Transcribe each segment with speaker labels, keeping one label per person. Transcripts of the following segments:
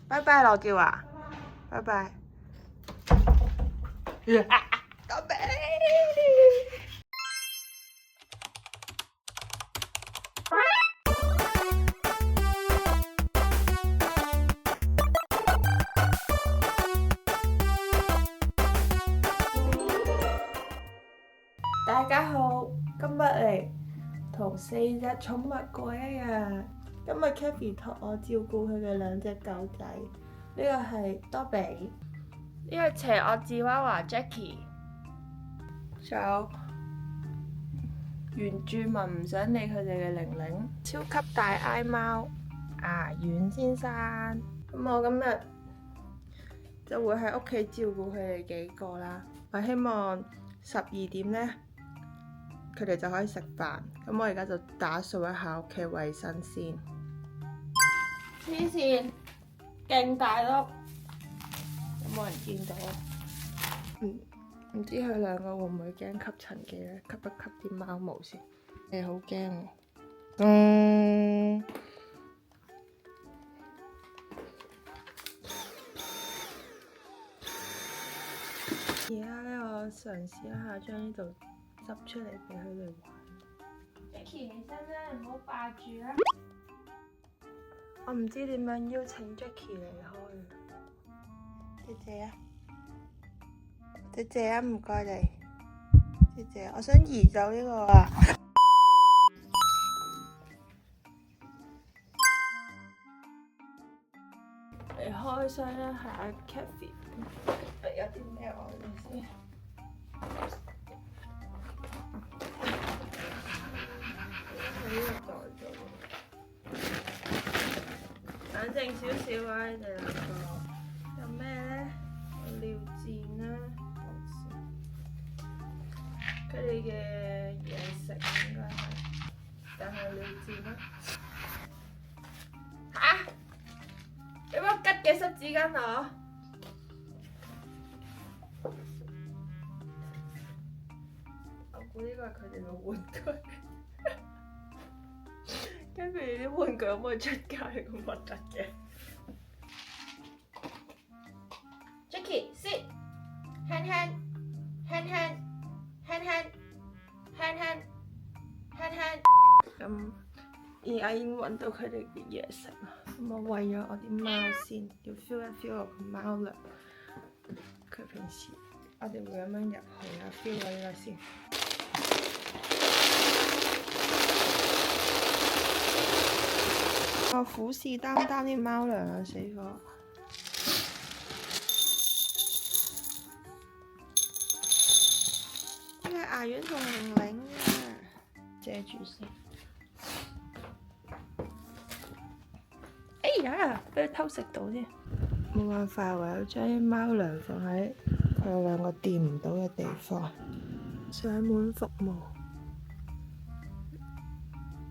Speaker 1: 拜拜羅叫啊，拜拜。豆餅。大家好，今日嚟同4隻寵物過一日。今日 Kathy 託我照顧佢嘅2隻狗仔，呢個係多比，呢個邪惡芝娃娃 Jackie， 仲有原住民唔想理佢哋嘅玲玲，超級大愛貓牙丸先生。咁我今日就會喺屋企照顧佢哋幾個啦。我希望12點呢，佢哋就可以食飯。咁我而家就打掃一下屋企衞生先。黐線，勁大粒，有冇人見到啊？唔知佢2個會唔會驚吸塵機咧？吸一吸啲貓毛先。你好驚喎！而家咧，我嘗試一下將呢度執出嚟俾佢哋玩。Jackie，起身啦，唔好霸住啦！我唔知點樣邀請 Jackie 離開。姐姐啊，姐姐啊，唔該你。姐姐，我想移走呢個啊。嚟開箱一下 Kathy。有啲咩我哋先？喺呢個袋度。冷靜少少啊！你哋2個有咩咧？有尿墊啦，佢哋嘅嘢食應該係，但係尿墊啦。嚇！有冇吉嘅濕紙巾啊？我估呢個係佢哋嘅玩具。跟住啲玩具可唔可以出街咁核突嘅 ？Jackie sit hand hand hand hand hand hand hand hand hand hand。咁而家已經揾到佢哋嘅嘢食啦。咁我餵咗我啲貓先，要 feel 一 feel 我個貓糧。佢平時我哋會咁樣入去啊 ，feel 咗呢個先。我虎視眈眈啲貓糧啊，死火！呢個牙丸同玲玲啊，遮住先。哎呀，俾佢偷食到添。冇辦法，唯有將啲貓糧放喺佢哋2個掂唔到嘅地方。上門服務，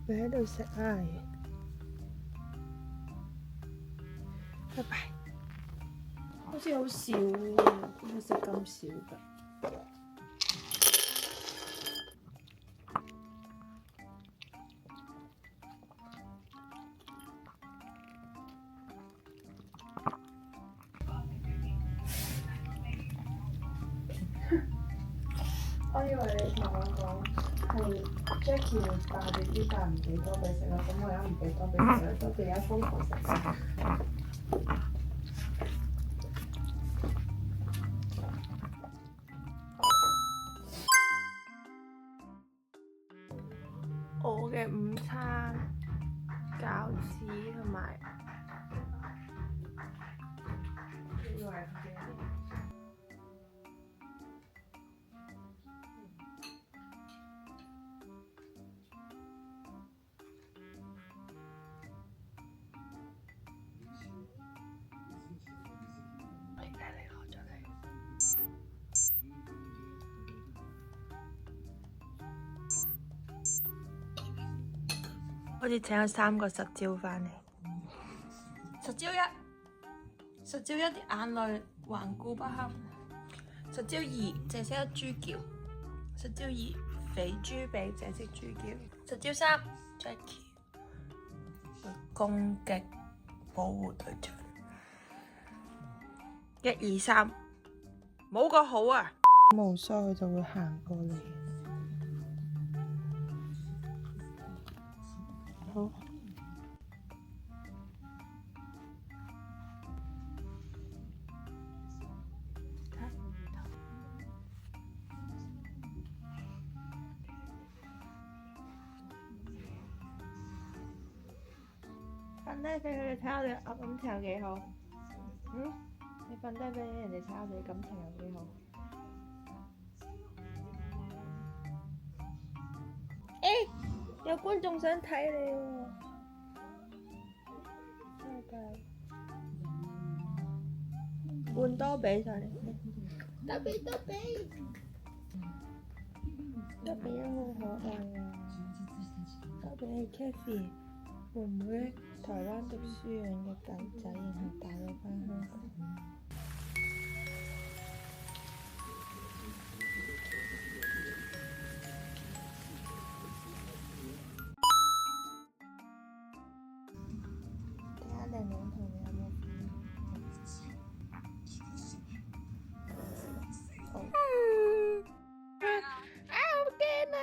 Speaker 1: 你喺度食啊！拜拜。好似好少喎，點解食咁少㗎？我以為你同我講係 Jackie 會霸住啲飯唔俾多比食啦，咁我而家唔俾多比食啦，多比而家瘋狂食。我嘅午餐餃子同埋呢個係佢嘅。好似請咗3個實招返嚟。實招1，實招1啲眼淚頑固不堪。實招2，淨識得豬叫。實招2，肥豬髀淨識豬叫。實招3 ，Jackie 會攻擊保護對象。1、2、3，冇個好啊！冇梳佢就會行過嚟。好。瞓低俾佢哋睇下我哋感情有幾好。你瞓低俾人哋睇下我哋感情有幾好。有觀眾想睇你喎。換多比上嚟。多比好可愛啊！多比係 Kathy 妹妹台灣讀書養嘅狗仔，然後帶咗返香港。睇下玲玲同你有冇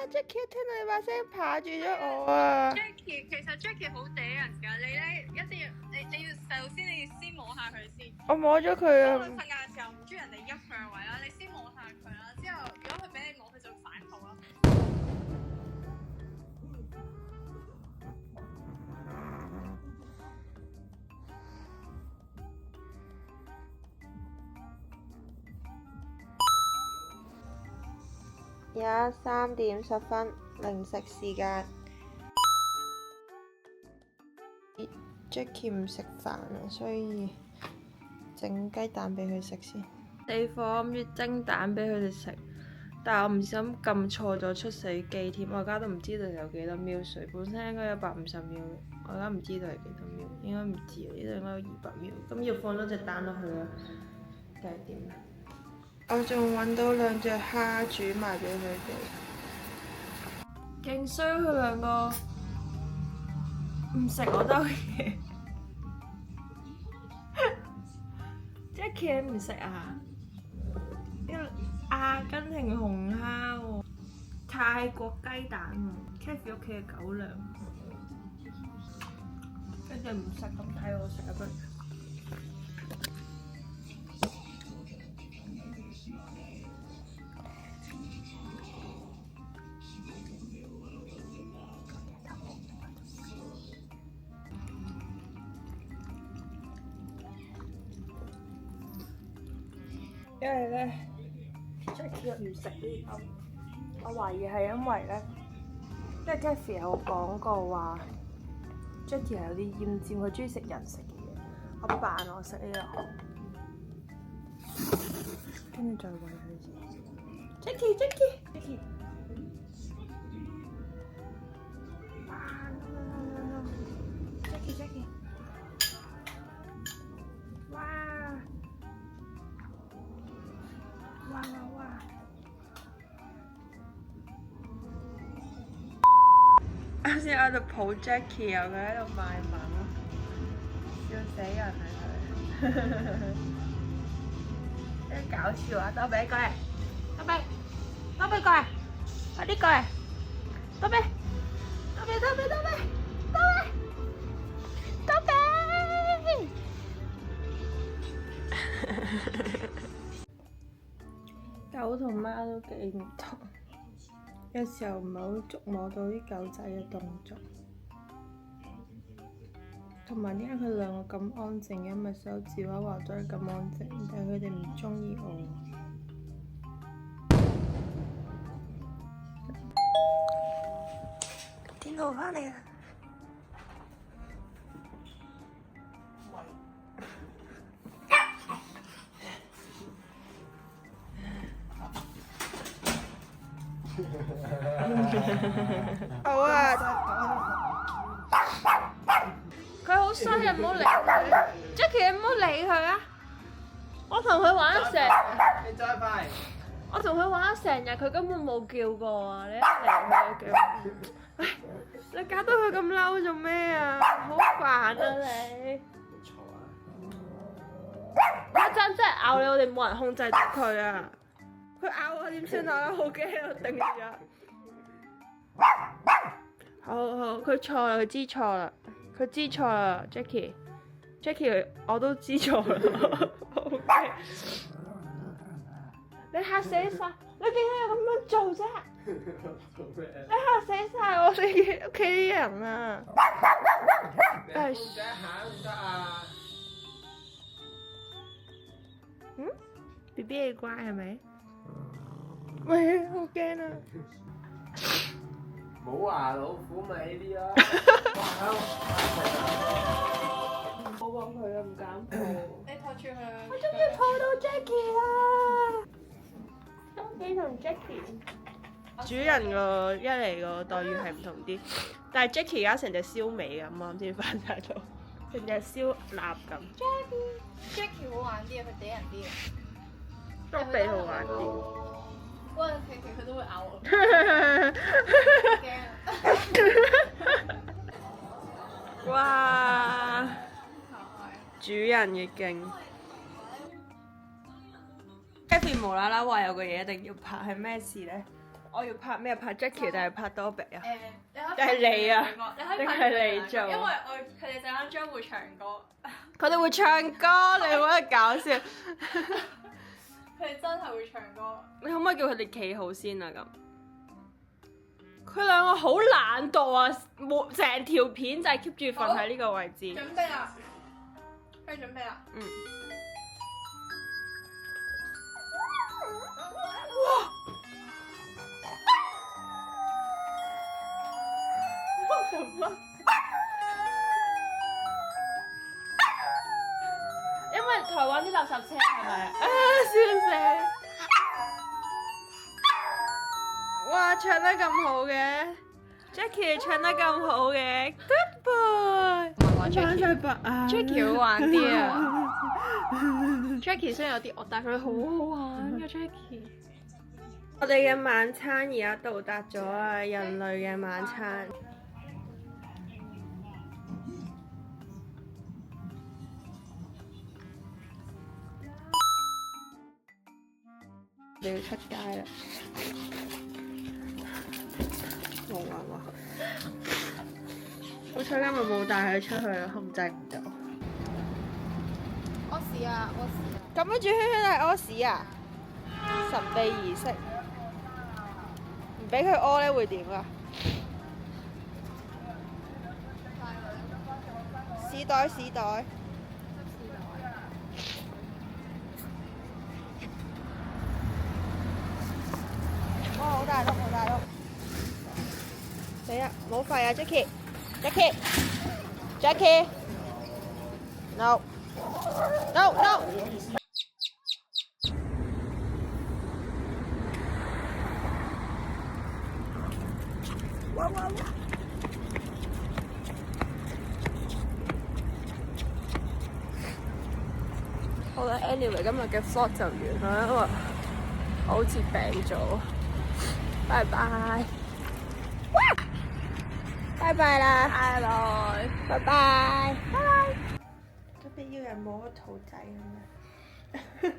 Speaker 1: ？Jackie 聽到你把聲爬住咗我啊
Speaker 2: ！Jackie 其實 Jackie 好嗲人㗎，你咧一定要你要首先你要先摸下佢先。
Speaker 1: 我摸咗佢啊！
Speaker 2: 當佢瞓覺嘅時候唔中意人哋喐佢嘅位啦，你先摸下佢啦，之後如果佢俾你摸，佢就會反肚啦。
Speaker 1: 而家3點10分，零食時間。Jackie 唔食飯啊，所以整雞蛋俾佢食先。死火，諗住蒸蛋俾佢哋食，但係我唔小心撳錯咗出水機添，我而家都唔知道有幾多 ml 水，本身應該150 ml，我而家唔知道係幾多 ml，應該唔知啊，呢度應該有200 ml，咁要放多隻蛋落去啦，定係點啊？我仲揾到2隻蝦煮埋俾佢哋，勁衰佢兩個唔食我兜嘢。Jackie 唔食啊？呢個阿根廷紅蝦喎，泰國雞蛋喎 ，Kathy 屋企嘅狗糧，跟住唔食咁睇我食啊不如。因為咧 ，Jackie 唔食呢個，我懷疑係因為咧，因為 Kathy 有講過話 ，Jackie 係有啲厭尖，佢中意食人食嘅嘢，我扮我食呢個，跟住再餵佢先。Jackie，Jackie，哇！啱先我喺度抱 Jackie， 又佢喺度賣萌，笑死人啊佢！真搞笑啊！多比過嚟，多比過嚟，快啲過嚟，多比！狗同貓都幾唔同，有時候唔係好捉摸到啲狗仔嘅動作，同埋點解佢兩個咁安靜嘅？咪手指娃娃都係咁安靜，但係佢哋唔鍾意我。電腦返嚟啦！好啊！佢好衰啊！唔好理佢 ，Jackie 你唔好理佢啊！我同佢玩咗成日，
Speaker 3: 你再快！
Speaker 1: 我同佢玩咗成日，佢根本冇叫過啊！你一嚟佢就叫，唉，你搞到佢咁嬲做咩啊？好煩啊你！
Speaker 3: 冇錯啊！
Speaker 1: 一陣真係咬咬你，我哋冇人控制到佢啊！佢咬我點算啊？好驚啊！頂住咗。好，佢錯啦，佢知錯啦，佢知錯啦 ，Jackie，我都知錯啦。OK， 你嚇死晒！你點解要咁樣做啫？你嚇死晒我哋屋企啲人啊！
Speaker 3: 控制一下都唔得啊！
Speaker 1: 嗯 ，BB 你乖係咪？喂，好驚啊！
Speaker 3: 冇話老虎咪呢啲咯。
Speaker 1: 唔好揾佢啊，唔敢抱。
Speaker 2: 你托住佢。
Speaker 1: 我終於抱到 Jackie 啦！多比同 Jackie。主人個一嚟個待遇係唔同啲，但係 Jackie 而家成隻燒味咁，啱先翻晒到，成隻燒臘咁。
Speaker 2: Jackie 好玩啲啊，佢嗲人啲啊。
Speaker 1: 多比好玩啲。
Speaker 2: 嗰陣期佢都會咬我。驚。
Speaker 1: 哇！主人嘅勁。Jackie 無啦啦話有個嘢一定要拍，係咩事咧？我要拍咩？拍 Jackie 定係拍多比啊？定係你啊？定係你做？
Speaker 2: 因為佢哋陣間將會唱歌。
Speaker 1: 佢哋會唱歌，你好得搞笑。
Speaker 2: 佢哋真係會唱歌。
Speaker 1: 你可唔可以叫佢哋企好先啊？咁佢兩個好懶惰啊！冇成條片就係 keep 住瞓喺呢個位置。
Speaker 2: 準備啦！可以準備啦！
Speaker 1: 嗯。什麼？因為台灣啲垃圾車係咪啊？笑死！哇，唱得咁好嘅 ，Jackie 唱得咁好嘅 ，Good boy！
Speaker 2: 玩 Jackie 好玩啲啊！Jackie 雖然有啲惡，但係佢好好玩嘅 Jackie。
Speaker 1: 我哋嘅晚餐而家到達咗啊！人類嘅晚餐。你要出街啦！哇！好彩今日冇帶佢出去，控制唔到。
Speaker 2: 屙屎啊！屙屎啊！
Speaker 1: 咁樣轉圈圈係屙屎啊！神秘儀式，唔俾佢屙咧會點啊？屎袋。哇！好大碌！死啦！冇肺啊 ，Jackie！No！ 哇！好啦 ，anyway 今日嘅 vlog 就完啦，因為我好似病咗。拜拜，拜拜啦，拜拜。特別要人摸個肚仔咁樣。